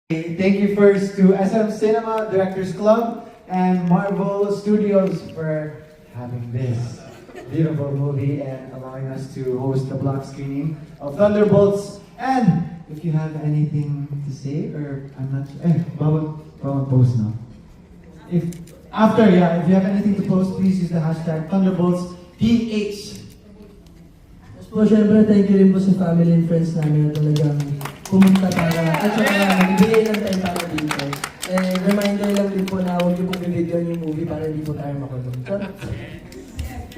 Thank you first to SM Cinema Directors Club and Marvel Studios for having this beautiful movie and allowing us to host the block screening of Thunderbolts. And if you have anything to say, or I'm not sure, bawal post now. If you have anything to post, please use the hashtag ThunderboltsPH. Yes po, syempre, thank you rin po sa family and friends namin na talagang pumunta para, at saka nagbigay ng time para dito. And reminder lang din po na huwag niyo pong bibidyo yung movie para hindi po tayo makulong. So,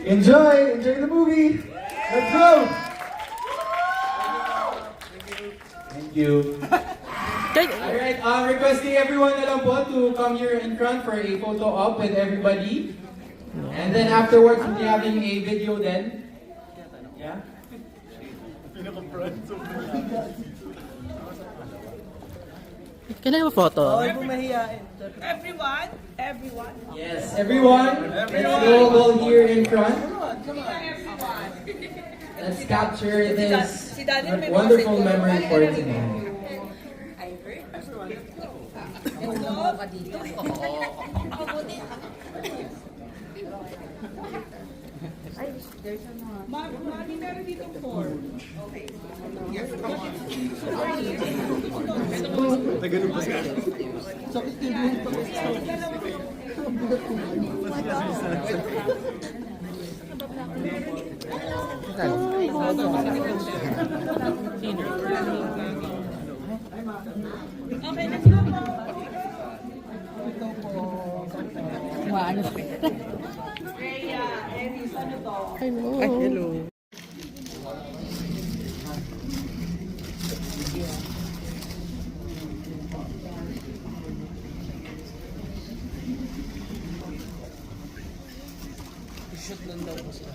Enjoy the movie. Let's go. Thank you. Alright, requesting everyone na lang po to come here in front for a photo op with everybody. And then afterwards, we'll be having a video then. Yeah? Can I have a photo? okay po mahihain. Everyone. Yes, everyone. Let's go here in front. Let's capture this wonderful memory for tonight. Mami, meron dito 4. Okay. Okay, let's go po. Rhea, Eris, ano to? Hello. Shoot lang daw po sila.